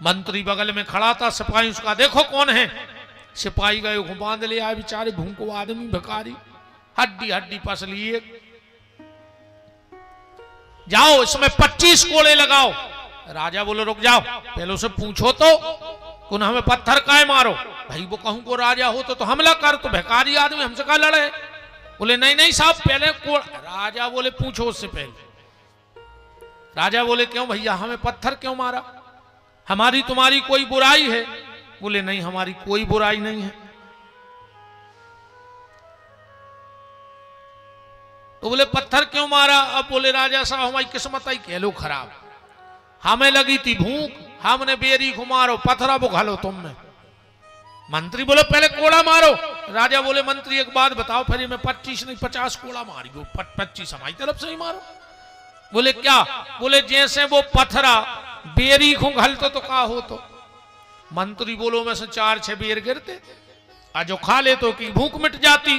मंत्री बगल में खड़ा था, सिपाही उसका देखो कौन है। सिपाही गए बांध ले आए, बेचारे भूखो आदमी भिखारी, हड्डी हड्डी पसली एक। जाओ इसमें 25 कोड़े लगाओ। राजा बोले रुक जाओ, पहले उसे पूछो तो कौन हमें पत्थर काहे मारो। भाई वो कहूं को राजा हो तो हमला कर, तो भिखारी आदमी हमसे कहा लड़े। बोले नहीं नहीं साहब पहले राजा बोले पूछो उससे पहले। राजा बोले क्यों भैया हमें पत्थर क्यों मारा, हमारी तुम्हारी कोई बुराई है। बोले नहीं हमारी कोई बुराई नहीं है। तो बोले पत्थर क्यों मारा। अब बोले राजा साहब हमारी किस्मत आई कह लो खराब, हमें लगी थी भूख, हमने बेरी को मारो, पत्थरा वो घालो तुम में। मंत्री बोले पहले कोड़ा मारो। राजा बोले मंत्री एक बात बताओ, फिर मैं 25 नहीं 50 कोड़ा मारी, 25 हमारी तरफ से ही मारो। बोले क्या। बोले जैसे वो पत्थरा बेरी को घलतो तो का हो। तो मंत्री बोलो में से 4-6 बेर गिरते, जो खा ले तो की भूख मिट जाती।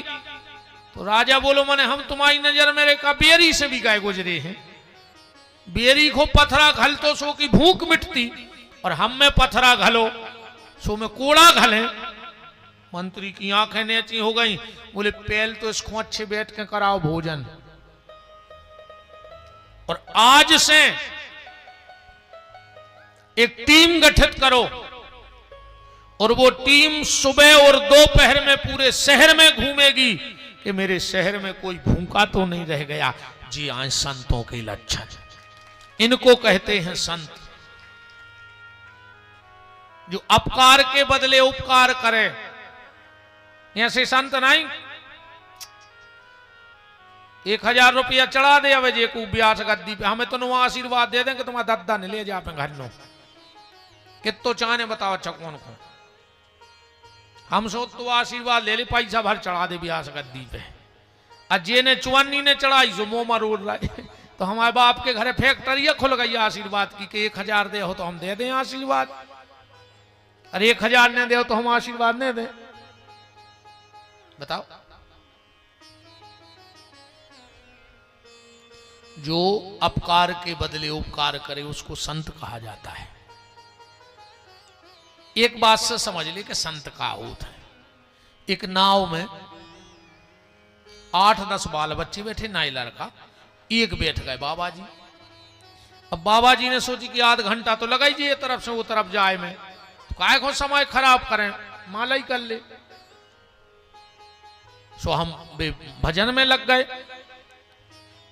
तो राजा बोलो मैंने हम तुम्हारी नजर में रेखा बेरी से भी गाय गुजरे हैं, बेरी को पत्थरा घलतो सो की भूख मिटती, और हम में पत्थरा घलो सो में कोड़ा घले। मंत्री की आंखें नीची हो गई। बोले पहल तो इसको अच्छे बैठ के कराओ भोजन, और आज से एक टीम गठित करो, और वो टीम सुबह और दोपहर में पूरे शहर में घूमेगी कि मेरे शहर में कोई भूखा तो नहीं रह गया। जी हाँ, संतों के लक्षण, इनको कहते हैं संत, जो अपकार के बदले उपकार करे। ऐसे संत नहीं 1000 रुपया चढ़ा दे अवे जे को ब्यास गद्दी पे, हमें तो नो आशीर्वाद दे दें कि तुम्हारा दद्दा ने ले जा पे घर नो कितो चाहने बताओ अच्छा कौन को। हम सो तो आशीर्वाद ले ले पैसा भर चढ़ा दे ब्यास गद्दी पे, अजे ने चुवन्नी ने चढ़ाई जो मोह मरोड़ रहा है। तो हमारे बाप के घरे फैक्ट्री खुल गई आशीर्वाद की कि 1000 दे हो तो हम दे दें आशीर्वाद, और 1000 ने दे तो हम आशीर्वाद नहीं दे। बताओ, जो अपकार के बदले उपकार करे उसको संत कहा जाता है। एक बात से समझ ले कि संत का होता है। एक नाव में 8-10 बाल बच्चे बैठे, नाई लड़का एक बैठ गए बाबा जी। अब बाबा जी ने सोची कि आध घंटा तो लगा ही ये तरफ से वो तरफ जाए में, तो काहे को समय खराब करें, माला ही कर ले। सो हम भजन में लग गए,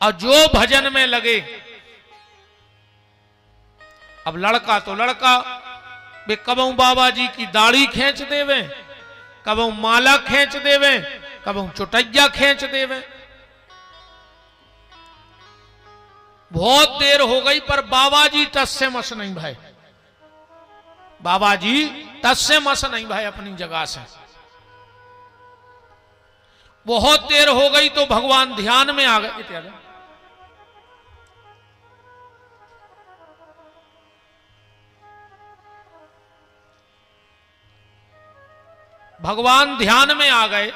और जो भजन में लगे, अब लड़का तो लड़का वे कबू बाबा जी की दाढ़ी खींच देवे, कबू माला खींच देवे, कबू चुटैया खींच देवे। बहुत देर हो गई पर बाबा जी टस से मस नहीं भाई, बाबा जी टस से मस नहीं भाई अपनी जगह से। बहुत देर हो गई तो भगवान ध्यान में आ गए। भगवान ध्यान में आ गए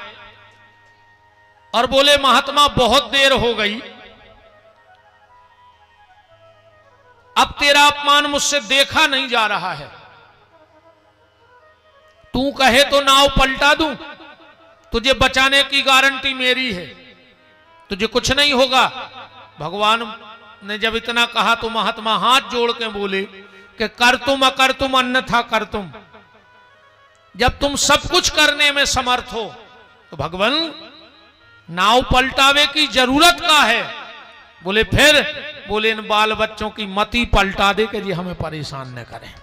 और बोले महात्मा बहुत देर हो गई, अब तेरा अपमान मुझसे देखा नहीं जा रहा है, तू कहे तो नाव पलटा दूं, तुझे बचाने की गारंटी मेरी है, तुझे कुछ नहीं होगा। भगवान ने जब इतना कहा तो महात्मा हाथ जोड़ के बोले कि कर तुम अकर तुम अन्यथा कर तुम। जब तुम सब कुछ करने में समर्थ हो तो भगवान नाव पलटावे की जरूरत का है। बोले फिर, बोले इन बाल बच्चों की मति पलटा दे कि जी हमें परेशान न करें।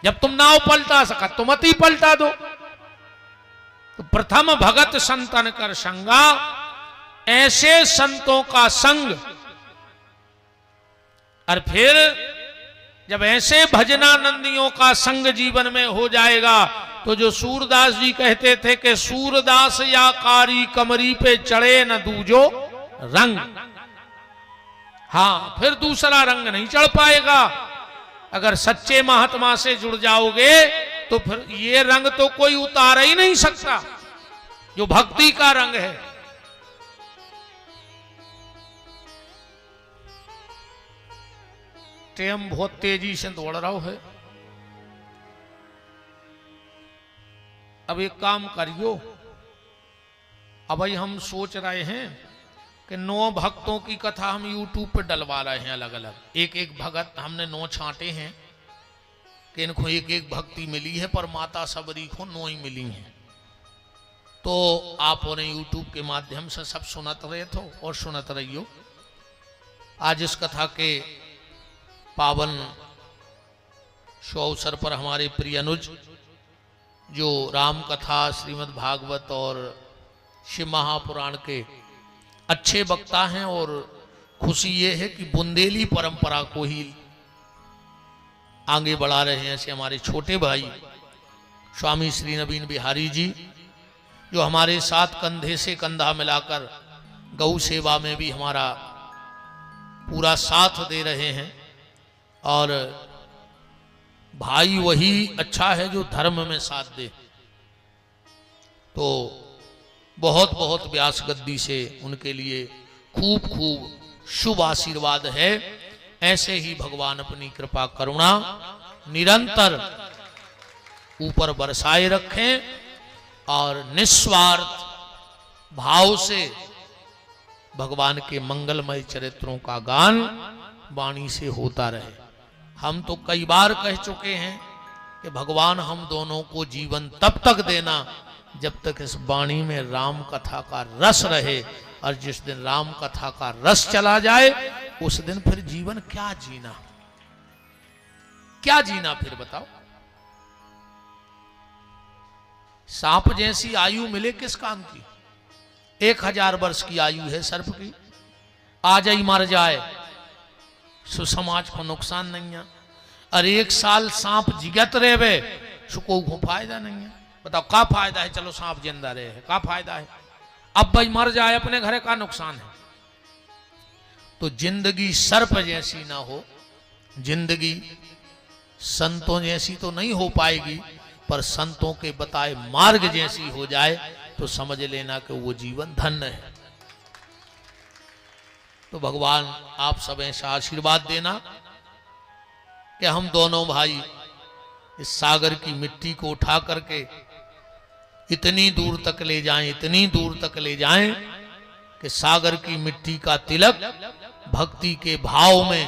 जब तुम नाव पलटा सका तो मति पलटा दो। तो प्रथम भगत संतन कर संगा, ऐसे संतों का संग। और फिर जब ऐसे भजनानंदियों का संग जीवन में हो जाएगा तो जो सूरदास जी कहते थे कि सूरदास या कारी कमरी पे चढ़े न दूजो रंग, हाँ फिर दूसरा रंग नहीं चढ़ पाएगा। अगर सच्चे महात्मा से जुड़ जाओगे तो फिर ये रंग तो कोई उतार ही नहीं सकता जो भक्ति का रंग है। टाइम बहुत तेजी से दौड़ रहा है। अब एक काम करियो, अब भाई हम सोच रहे हैं कि 9 भक्तों की कथा हम यूट्यूब पे डलवा रहे हैं अलग अलग। एक एक भगत हमने 9 छांटे हैं कि इनको एक एक भक्ति मिली है, पर माता सबरी को 9 ही मिली हैं। तो आप उन्हें यूट्यूब के माध्यम से सब सुनत रहे थे और सुनत रहियो। आज इस कथा के पावन शुभ अवसर पर हमारे प्रिय अनुज जो राम कथा, श्रीमद् भागवत और शिव महापुराण के अच्छे वक्ता हैं, और खुशी ये है कि बुंदेली परंपरा को ही आगे बढ़ा रहे हैं। ऐसे हमारे छोटे भाई स्वामी श्री नवीन बिहारी जी जो हमारे साथ कंधे से कंधा मिलाकर गौ सेवा में भी हमारा पूरा साथ दे रहे हैं। और भाई वही अच्छा है जो धर्म में साथ दे। तो बहुत बहुत व्यास गद्दी से उनके लिए खूब खूब शुभ आशीर्वाद है। ऐसे ही भगवान अपनी कृपा करुणा निरंतर ऊपर बरसाए रखें और निस्वार्थ भाव से भगवान के मंगलमय चरित्रों का गान वाणी से होता रहे। हम तो कई बार कह चुके हैं कि भगवान हम दोनों को जीवन तब तक देना जब तक इस वाणी में राम कथा का रस रहे, और जिस दिन राम कथा का रस चला जाए उस दिन फिर जीवन क्या जीना, क्या जीना फिर बताओ। सांप जैसी आयु मिले किस काम की? 1000 वर्ष की आयु है सर्प की, आ जाई मर जाए सो समाज को नुकसान नहीं है। और 1 साल सांप जिगत रहे सो को फायदा नहीं है। बताओ क्या फायदा है? चलो सांप जिंदा रहे है, क्या फायदा है? अब भाई मर जाए अपने घर का नुकसान है। तो जिंदगी सर्प जैसी ना हो, जिंदगी संतों जैसी तो नहीं हो पाएगी, पर संतों के बताए मार्ग जैसी हो जाए तो समझ लेना कि वो जीवन धन्य है। तो भगवान आप सब ऐसा आशीर्वाद देना कि हम दोनों भाई इस सागर की मिट्टी को उठा करके इतनी दूर तक ले जाएं, इतनी दूर तक ले जाएं कि सागर की मिट्टी का तिलक भक्ति के भाव में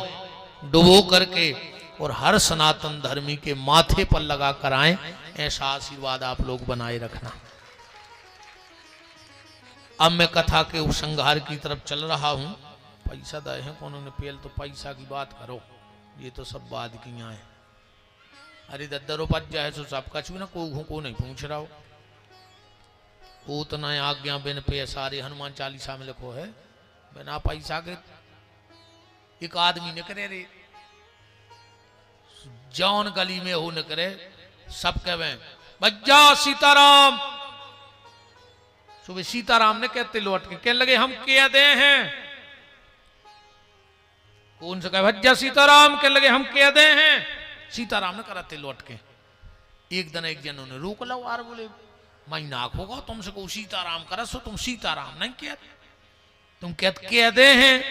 डुबो करके और हर सनातन धर्मी के माथे पर लगा कर आए। ऐसा आशीर्वाद आप लोग बनाए रखना। अब मैं कथा के उपसंहार की तरफ चल रहा हूं। पैसा दे हैं कौन ने पेल, तो पैसा की बात करो, ये तो सब बात की है। अरे दद्दरो पच जाए सो सब कछ भी ना, को नहीं पूछ रहा हो। उतना आज्ञा बिन पे सारे हनुमान चालीसा में लिखो है, बिना पैसा के एक आदमी निकले रे, जौन गली में हो निकले सब कहे भज्जा सीताराम। सुबह सीताराम ने कहते लौट के कहने लगे हम कह दे हैं। कौन से कहे भज्जा सीताराम, कहने लगे हम कह दे हैं। सीताराम ने कराते लौट के। एक दिन एक जन ने रोक लो और बोले मैं नाक होगा तुमसे को सीताराम कर सो, तुम सीताराम नहीं कहते, तुम कह दे हैं।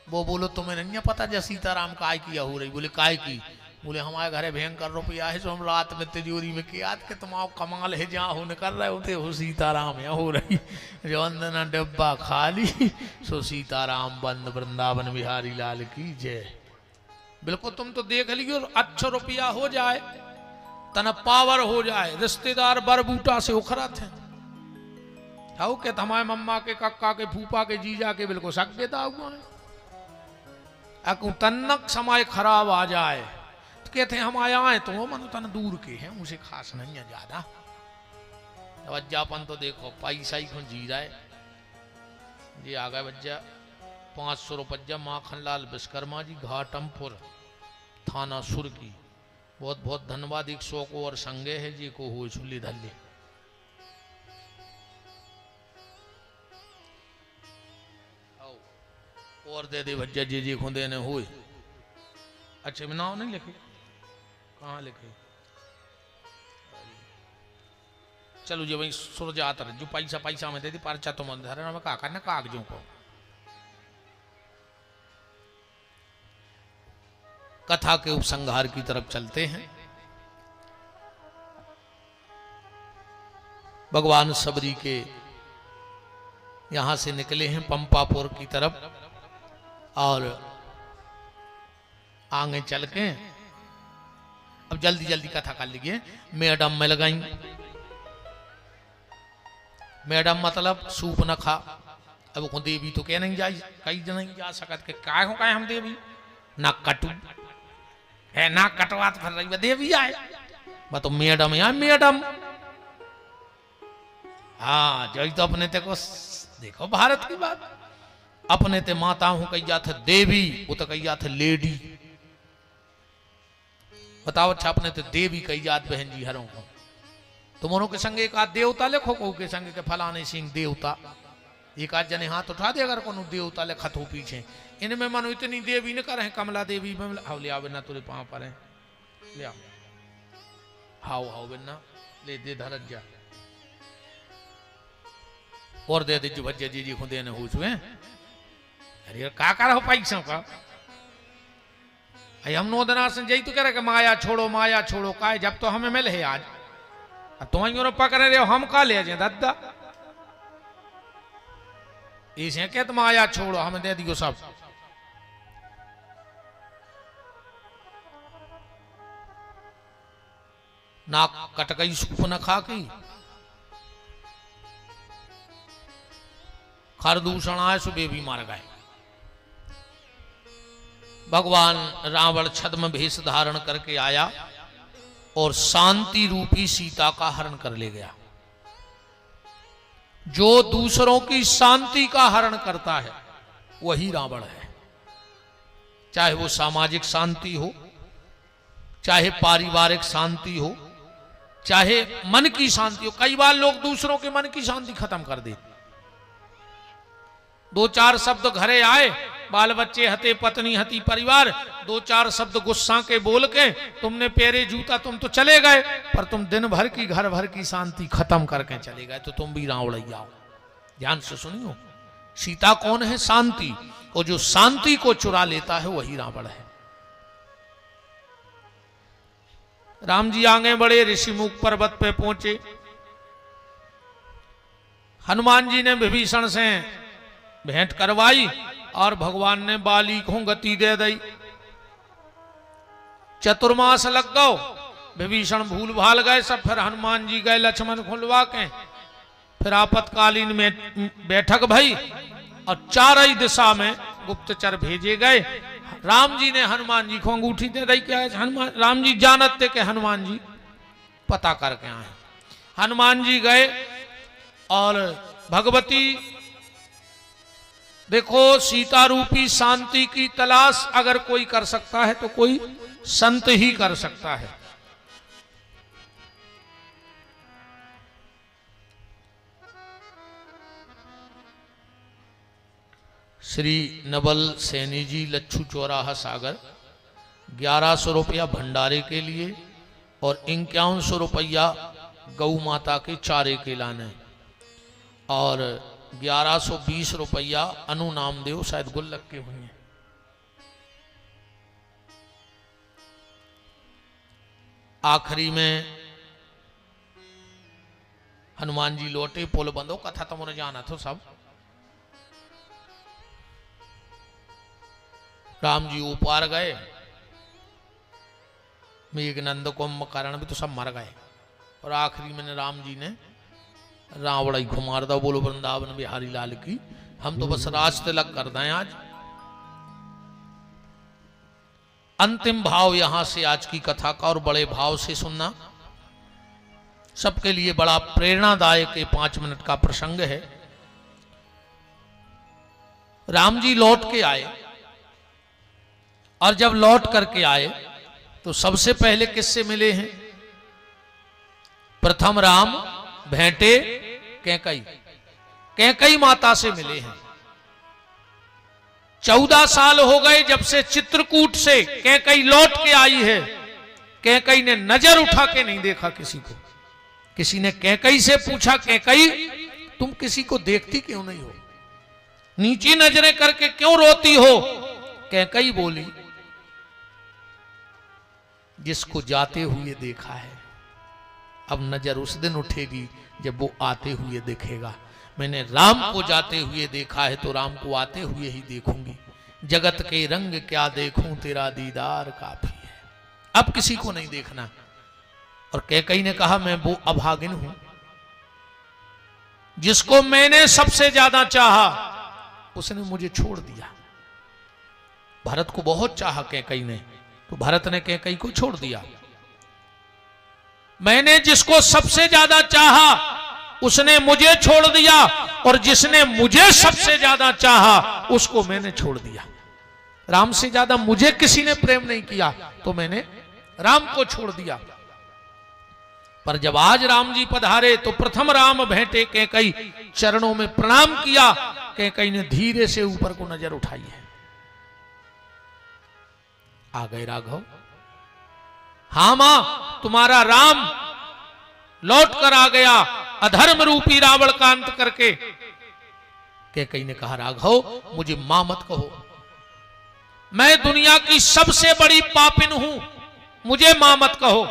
वो बोलो तुम्हें नहीं पता जब सीताराम काय किया हो रही? बोले काय की? बोले हमारे घरे भयंकर रुपया है, सो हम रात में तिजोरी में किया के तुम्हारा कमाल है, जहाँ हो कर रहे होते हो सीताराम यहाँ हो रही। जो अंदना डब्बा खाली सो सीताराम बंद, वृंदावन बिहारी लाल की जय। बिल्कुल तुम तो देख लियो, अच्छा रुपया हो जाए, तना पावर हो जाए, रिश्तेदार बरबूटा से उखरा थे हाउ के हमारे मम्मा के कक्का के फूफा के जीजा के बिल्कुल सक्यता हुआ है। अकु तन्नक समय खराब आ जाए तो कहते हैं हम आया आए तो वो मनो तन दूर के हैं, मुझे खास नहीं है ज्यादा। वज्जापन तो देखो पैसा ही खुन जी रहा है। ये आ गए वज्जा 500 रुपया माखन लाल विश्वकर्मा जी, घाटमपुर थाना सुर की। बहुत बहुत धन्यवाद। 100 को और संगे है जी को हुए छुली धल्ले। और दे दे भज्जा जी जी खुदे ने हुए। अच्छे में नाम नहीं लिखे, कहाँ लिखे? चलो जी भाई सुर जाता रहे, जो पैसा पैसा में दे दी पर्चा तो मन धरे ना, कहा करना कागजों को। कथा के उपसंहार की तरफ चलते हैं। भगवान सबरी के यहां से निकले हैं पंपापुर की तरफ और आगे चल के अब जल्दी जल्दी कथा कर लीजिए। मैडम में लगाई, मैडम मतलब सूप न खा। अब को देवी तो कह नहीं जाई, कई नहीं जा सकत के काय हो काय हम देवी ना कटू है ना कटवात फिर रही देवी आए बा तो मैडम या मैडम। हाँ जो तो अपने ते को देखो भारत की बात, अपने ते माता हूं कही जाते देवी, वो तो कही जाते लेडी। बताओ अच्छा अपने ते देवी कही जात बहन जी हरों को। तुम्हारों के संग एक आध देवता लिखो, को के संग के फलाने सिंह देवता, एक आध जने हाथ उठा दे अगर कोनो देवता लिखत हो पीछे। इनमें मानो इतनी देवी न करे कमला देवी में हाउ ले आओ ना तुरे पांव पर है ले आओ हाउ हाउ बिना ले दे धरत जा और दे दे भज्जे जी खुद ने हो चुके। अरे का कर हो पैसों का हम नोदनासन जई तो कह रहे कि माया छोड़ो का जब तो हमें मिले आज अब तुम पकड़े रहे हो हम का ले जाए दादा इसे क्या तुम माया छोड़ो हमें दे दियो सब। नाक कट गई सूप न खा की खरदूषण आए सुबह भी मार गए। भगवान रावण छद्म भेष धारण करके आया और शांति रूपी सीता का हरण कर ले गया। जो दूसरों की शांति का हरण करता है वही रावण है, चाहे वो सामाजिक शांति हो, चाहे पारिवारिक शांति हो, चाहे मन की शांति हो। कई बार लोग दूसरों के मन की शांति खत्म कर देते। दो चार शब्द घरे आए, बाल बच्चे हते, पत्नी हती, परिवार, दो चार शब्द गुस्सा के बोल के तुमने पैरे जूता तुम तो चले गए, पर तुम दिन भर की घर भर की शांति खत्म करके चले गए, तो तुम भी रावण आओ। ध्यान से सुनियो, सीता कौन है? शांति। और जो शांति को चुरा लेता है वही रावण है। राम जी आगे बढ़े, ऋषिमुख पर्वत पे पहुंचे। हनुमान जी ने विभीषण से भेंट करवाई और भगवान ने बाली को गति दे दी। चतुर्मास लग गो, विभीषण भूल भाल गए सब। फिर हनुमान जी गए लक्ष्मण खुलवा के, फिर आपातकालीन में बैठक भई और चारों दिशा में गुप्तचर भेजे गए। राम जी ने हनुमान जी को अंगूठी दे दी। क्या है? हनुमान राम जी जानते के हनुमान जी पता करके आए। हनुमान जी गए और भगवती देखो, सीता रूपी शांति की तलाश अगर कोई कर सकता है तो कोई संत ही कर सकता है। श्री नवल सैनी जी, लच्छू चौराहा सागर, 1100 रुपया भंडारे के लिए और 5100 रुपया गौ माता के चारे के लाने और 1120 रुपया अनु नामदेव, शायद गुल्लक के हुए। आखिरी में हनुमान जी लौटे, पुल बंदो, कथा तो मुझे जाना था सब। राम जी ऊपर गए, मेघनंद कुंभकर्ण भी तो सब मर गए और आखिरी में राम जी ने रावण ही घुमार दा। बोलो वृंदावन बिहारी लाल की। हम तो बस राज तिलक कर दें आज। अंतिम भाव यहां से आज की कथा का और बड़े भाव से सुनना सबके लिए बड़ा प्रेरणादायक 5 मिनट का प्रसंग है। राम जी लौट के आए और जब लौट करके आए तो सबसे पहले किससे मिले हैं? प्रथम राम भेंटे कैकई माता से मिले हैं। 14 साल हो गए जब से चित्रकूट से कैकई लौट के आई है। कैकई ने नजर उठा के नहीं देखा किसी को। किसी ने कैकई से पूछा, कैकई तुम किसी को देखती क्यों नहीं हो? नीची नजरें करके क्यों रोती हो? कैकई बोली, जिसको जाते हुए देखा है, अब नजर उस दिन उठेगी जब वो आते हुए देखेगा। मैंने राम को जाते हुए देखा है तो राम को आते हुए ही देखूंगी। जगत के रंग क्या देखूं, तेरा दीदार काफी है। अब किसी को नहीं देखना। और कैकई ने कहा, मैं वो अभागिन हूं जिसको मैंने सबसे ज्यादा चाहा, उसने मुझे छोड़ दिया। भरत को बहुत चाहा कैकई ने, तो भरत ने कैकई को छोड़ दिया। मैंने जिसको सबसे ज्यादा चाहा उसने मुझे छोड़ दिया, और जिसने मुझे सबसे ज्यादा चाहा उसको मैंने छोड़ दिया। राम से ज्यादा मुझे किसी ने प्रेम नहीं किया तो मैंने राम को छोड़ दिया। पर जब आज राम जी पधारे तो प्रथम राम भेंटे कैकई, चरणों में प्रणाम किया। कैकई ने धीरे से ऊपर को नजर उठाई है। आ गए राघव। हां मां, तुम्हारा राम लौट कर आ गया, अधर्म रूपी रावण का अंत करके। कैकई ने कहा, राघव मुझे मां मत कहो, मैं दुनिया की सबसे बड़ी पापिन हूं, मुझे मां मत कहो।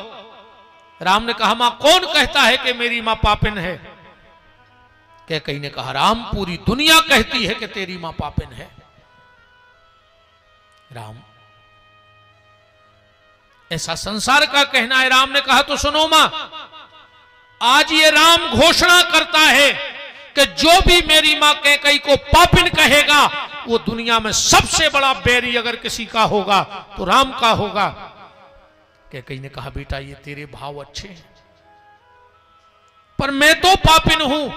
राम ने कहा, मां कौन कहता है कि मेरी मां पापिन है? कैकई ने कहा, राम पूरी दुनिया कहती है कि तेरी मां पापिन है। राम, ऐसा संसार का कहना है। राम ने कहा, तो सुनो मां, आज ये राम घोषणा करता है कि जो भी मेरी मां कैकई को पापिन कहेगा वो दुनिया में सबसे बड़ा बैरी अगर किसी का होगा तो राम का होगा। कैकई ने कहा, बेटा ये तेरे भाव अच्छे हैं, पर मैं तो पापिन हूं।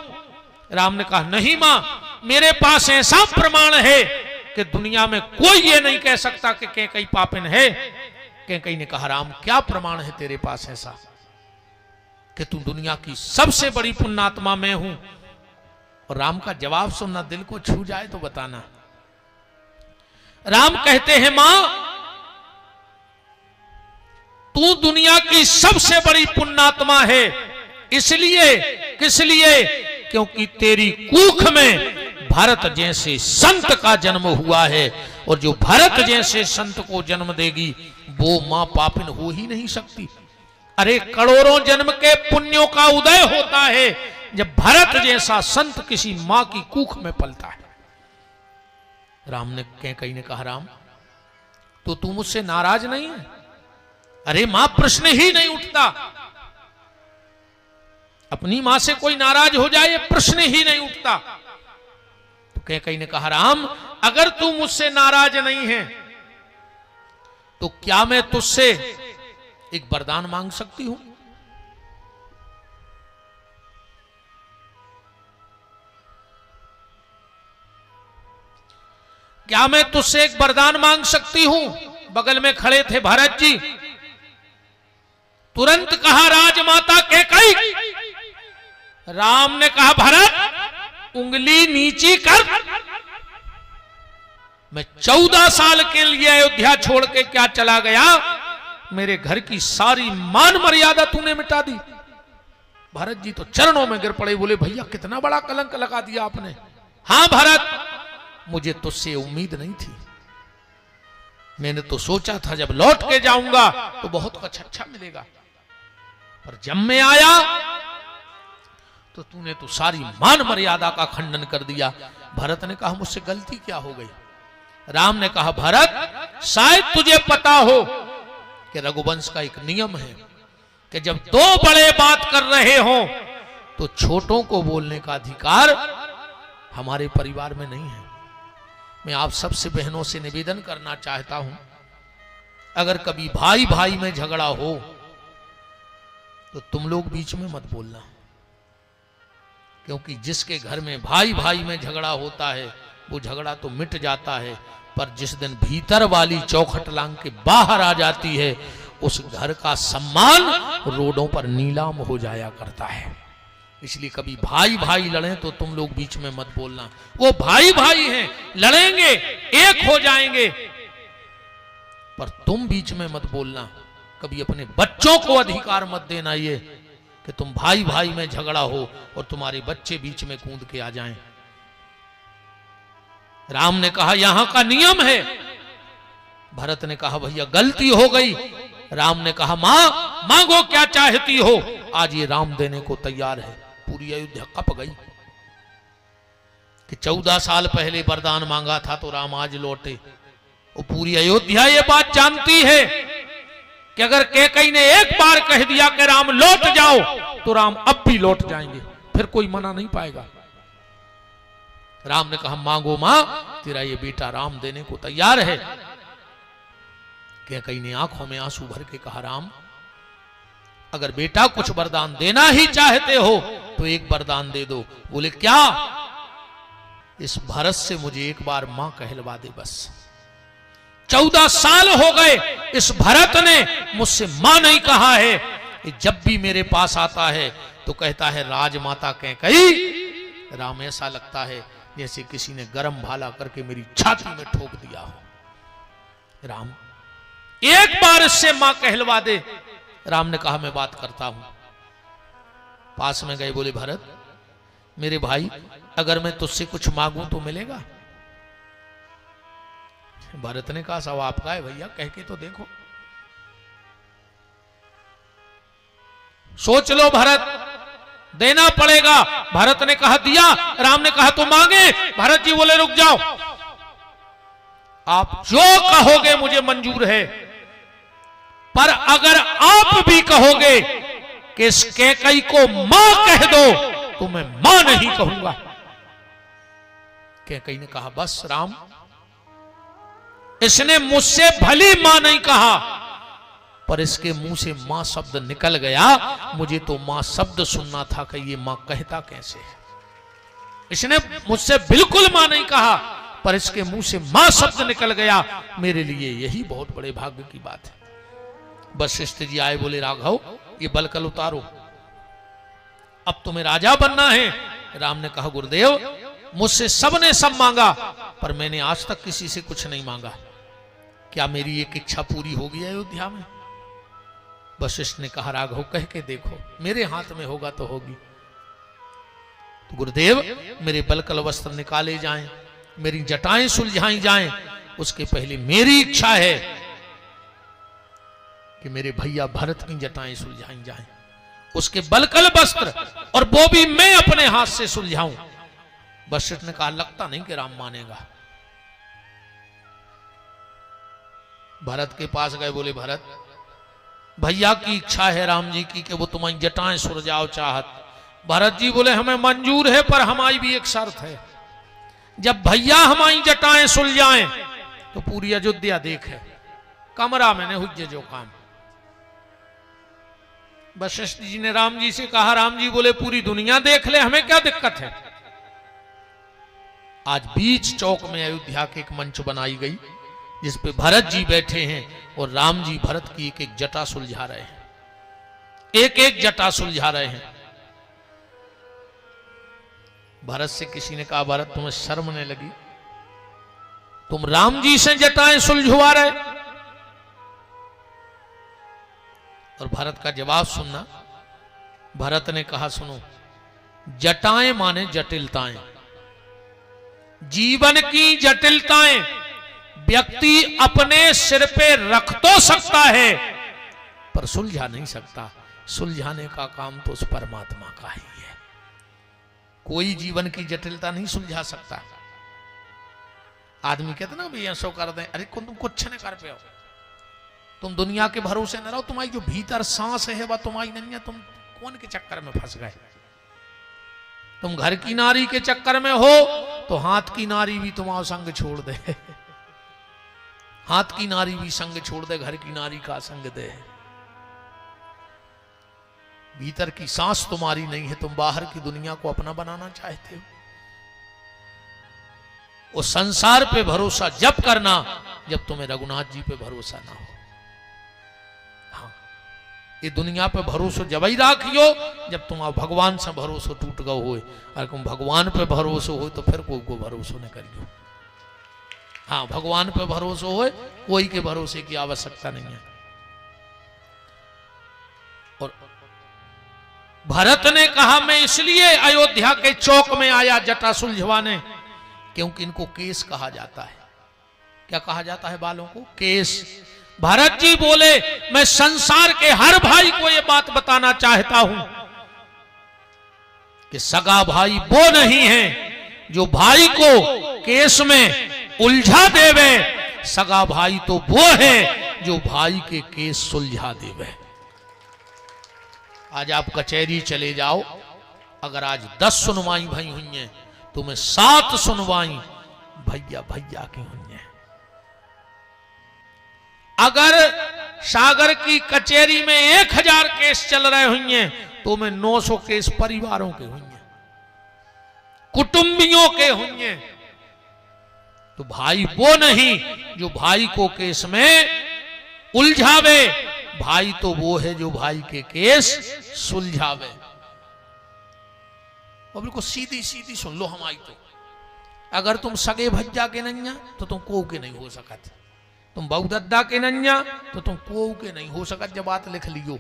राम ने कहा, नहीं मां, मेरे पास ऐसा प्रमाण है कि दुनिया में कोई ये नहीं कह सकता कि कैकई पापिन है। कैकई ने कहा, राम क्या प्रमाण है तेरे पास ऐसा कि तू दुनिया की सबसे बड़ी पुण्यात्मा मैं हूं? और राम का जवाब सुनना दिल को छू जाए तो बताना। राम कहते हैं, मां तू दुनिया की सबसे बड़ी पुण्यात्मा है, इसलिए किस लिए? क्योंकि तेरी कूख में भरत जैसे संत का जन्म हुआ है, और जो भरत जैसे संत को जन्म देगी वो मां पापिन हो ही नहीं सकती। अरे करोड़ों जन्म के पुण्यों का उदय होता है जब भरत जैसा संत किसी मां की कूख में पलता है। राम ने कैकई ने कहा, राम तो तू मुझसे नाराज नहीं है? अरे मां, प्रश्न ही नहीं उठता। अपनी मां से कोई नाराज हो जाए ये प्रश्न ही नहीं उठता। तो कैकई ने कहा, राम अगर तू मुझसे नाराज नहीं है तो क्या मैं तुझसे एक वरदान मांग सकती हूं? क्या मैं तुझसे एक वरदान मांग सकती हूं? बगल में खड़े थे भरत जी। तुरंत कहा, राजमाता कैकई। राम ने कहा, भरत उंगली नीची कर। मैं 14 साल के लिए अयोध्या छोड़ के क्या चला गया, मेरे घर की सारी मान मर्यादा तूने मिटा दी। भरत जी तो चरणों में गिर पड़े, बोले भैया कितना बड़ा कलंक लगा दिया आपने। हां भरत, मुझे तुझसे उम्मीद नहीं थी। मैंने तो सोचा था जब लौट के जाऊंगा तो बहुत कुछ अच्छा मिलेगा, पर जब मैं आया तो तूने तो सारी मान मर्यादा का खंडन कर दिया। भरत ने कहा, मुझसे गलती क्या हो गई? राम ने कहा, भरत शायद तुझे पता हो कि रघुवंश का एक नियम है कि जब दो बड़े बात कर रहे हो तो छोटों को बोलने का अधिकार हमारे परिवार में नहीं है। मैं आप सबसे बहनों से निवेदन करना चाहता हूं, अगर कभी भाई भाई में झगड़ा हो तो तुम लोग बीच में मत बोलना, क्योंकि जिसके घर में भाई भाई में झगड़ा होता है वो झगड़ा तो मिट जाता है, पर जिस दिन भीतर वाली चौखट लांग के बाहर आ जाती है उस घर का सम्मान रोडों पर नीलाम हो जाया करता है। इसलिए कभी भाई भाई लड़े तो तुम लोग बीच में मत बोलना। वो भाई भाई हैं, लड़ेंगे, एक हो जाएंगे, पर तुम बीच में मत बोलना। कभी अपने बच्चों को अधिकार मत देना ये कि तुम भाई भाई में झगड़ा हो और तुम्हारे बच्चे बीच में कूद के आ जाएं। राम ने कहा, यहां का नियम है। भरत ने कहा, भैया गलती हो गई, राम ने कहा मां मांगो क्या चाहती हो, आज ये राम देने को तैयार है। पूरी अयोध्या कप गई कि 14 साल पहले वरदान मांगा था तो राम आज लौटे। वो पूरी अयोध्या ये बात जानती है कि अगर कैकेयी ने एक बार कह दिया कि राम लौट जाओ तो राम अब भी लौट जाएंगे, फिर कोई मना नहीं पाएगा। राम ने कहा मांगो मां, तेरा ये बेटा राम देने को तैयार है। कैकेयी ने आंखों में आंसू भर के कहा राम, अगर बेटा कुछ वरदान देना ही चाहते हो तो एक वरदान दे दो। बोले क्या? इस भरत से मुझे एक बार मां कहलवा दे बस। 14 साल हो गए इस भरत ने मुझसे मां नहीं कहा है। जब भी मेरे पास आता है तो कहता है राजमाता कैकेयी। राम ऐसा लगता है जैसे किसी ने गरम भाला करके मेरी छाती में ठोक दिया हो। राम एक बार इससे मां कहलवा दे। राम ने कहा मैं बात करता हूं। पास में गए, बोले भरत मेरे भाई, अगर मैं तुझसे कुछ मांगूं तो मिलेगा? भरत ने कहा सब आपका है भैया, कह के तो देखो। सोच लो भरत, देना पड़ेगा। भरत ने कहा दिया। राम ने कहा तो मांगे। भरत जी बोले रुक जाओ, आप जो कहोगे मुझे मंजूर है, पर अगर आप भी कहोगे कि इस कैकेयी को मां कह दो तो मैं मां नहीं कहूंगा। कैकेयी ने कहा बस राम, इसने मुझसे भली मां नहीं कहा, पर इसके मुंह से मां शब्द निकल गया। मुझे तो मां शब्द सुनना था कि ये मां कहता कैसे है। इसने मुझसे बिल्कुल मां नहीं कहा, पर इसके मुंह से मां शब्द निकल गया। मेरे लिए यही बहुत बड़े भाग्य की बात है। वशिष्ठ जी आए, बोले राघव ये बलकल उतारो, अब तुम्हें राजा बनना है। राम ने कहा गुरुदेव मुझसे सबने सब मांगा, पर मैंने आज तक किसी से कुछ नहीं मांगा। क्या मेरी एक इच्छा पूरी होगी अयोध्या में? वशिष्ठ ने कहा राघव कह के देखो, मेरे हाथ में होगा तो होगी। तो गुरुदेव मेरे बलकल वस्त्र निकाले जाएं, मेरी जटाएं सुलझाई जाएं, उसके पहले मेरी इच्छा है कि मेरे भैया भरत की जटाएं सुलझाई जाएं, उसके बलकल वस्त्र, और वो भी मैं अपने हाथ से सुलझाऊं। वशिष्ठ ने कहा लगता नहीं कि राम मानेगा। भरत के पास गए, बोले भरत भैया की इच्छा है राम जी की कि वो तुम्हारी जटाएं सुलझाओ चाहत। भरत जी बोले हमें मंजूर है, पर हमारी भी एक शर्त है, जब भैया हमारी जटाएं सुलझाएं तो पूरी अयोध्या देखे, कमरा मैंने हुज्जे जो काम। वशिष्ठ जी ने राम जी से कहा, राम जी बोले पूरी दुनिया देख ले, हमें क्या दिक्कत है। आज बीच चौक में अयोध्या के एक मंच बनाई गई जिस पे भरत जी बैठे हैं और राम जी भरत की एक एक जटा सुलझा रहे हैं, एक एक जटा सुलझा रहे हैं। भरत से किसी ने कहा भरत तुम्हें शर्म नहीं लगी, तुम राम जी से जटाएं सुलझवा रहे? और भरत का जवाब सुनना। भरत ने कहा सुनो, जटाएं माने जटिलताएं, जीवन की जटिलताएं व्यक्ति अपने सिर पे रख तो सकता है पर सुलझा नहीं सकता। सुलझाने का काम तो उस परमात्मा का ही है। कोई जीवन की जटिलता नहीं सुलझा सकता। आदमी कहते ना भैया सो कर दें, अरे तुम कुछ नहीं कर पे हो, तुम दुनिया के भरोसे न रहो, तुम्हारी जो भीतर सांस है वह तुम्हारी नहीं है, तुम कौन के चक्कर में फंस गए। तुम घर की नारी के चक्कर में हो तो हाथ की नारी भी तुम्हारा संग छोड़ दे, हाथ की नारी भी संग छोड़ दे, घर की नारी का संग दे। भीतर की सांस तुम्हारी नहीं है, तुम बाहर की दुनिया को अपना बनाना चाहते हो। उस संसार पे भरोसा जब करना जब तुम्हें रघुनाथ जी पे भरोसा ना हो। हाँ, ये दुनिया पे भरोसा जब ही राखियो जब तुम भगवान से भरोसा टूट गओ हो। अगर तुम भगवान पे भरोसा हो तो फिर कोई को भरोसा न करियो। हाँ, भगवान पे भरोसा हो, कोई के भरोसे की आवश्यकता नहीं है। और भरत ने कहा मैं इसलिए अयोध्या के चौक में आया जटा सुलझवाने, क्योंकि इनको केस कहा जाता है। क्या कहा जाता है? बालों को केस। भरत जी बोले मैं संसार के हर भाई को यह बात बताना चाहता हूं कि सगा भाई वो नहीं है जो भाई को केस में उलझा देवे, सगा भाई तो वो है जो भाई के केस सुलझा देवे। आज आप कचहरी चले जाओ, अगर आज 10 सुनवाई भई हुई हैं तो में 7 सुनवाई भैया भैया की हुई हैं। अगर सागर की कचहरी में 1000 केस चल रहे हुई हैं तो में 900 केस परिवारों के हुई हैं, कुटुंबियों के हुई हैं। तो भाई वो नहीं जो भाई को केस में उलझावे, भाई तो वो है जो भाई के केस सुलझावे। और बिल्कुल सीधी सीधी सुन लो हमारी तो, अगर तुम सगे भज्जा के नैया तो तुम को के नहीं हो सकत, तुम बहुदद्दा के नैया तो तुम को के नहीं हो सकत। जब बात लिख लियो,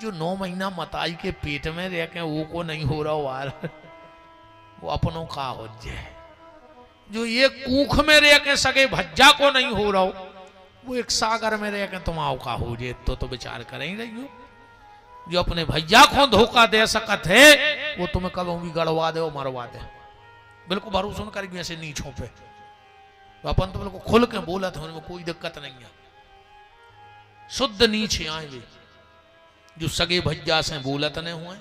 जो 9 महीना मताई के पेट में रह के वो को नहीं हो रहा वार वो अपनों का हो जाए। जो ये कूख में रह के सगे भज्जा को नहीं हो रहा वो एक सागर में रह के तुम आओ का हो जाए तो विचार कर ही रही हो। जो अपने भैया को धोखा दे सकत है वो तुम्हें कभी भी गड़वा दे और मरवा दे, बिल्कुल भरोसा करेगी ऐसे नीचों पे। तो अपन तो बिल्कुल खुल के बोला था, उनमें कोई दिक्कत नहीं है। शुद्ध नीचे आए वे जो सगे भज्जा से बोलत नहीं हुए,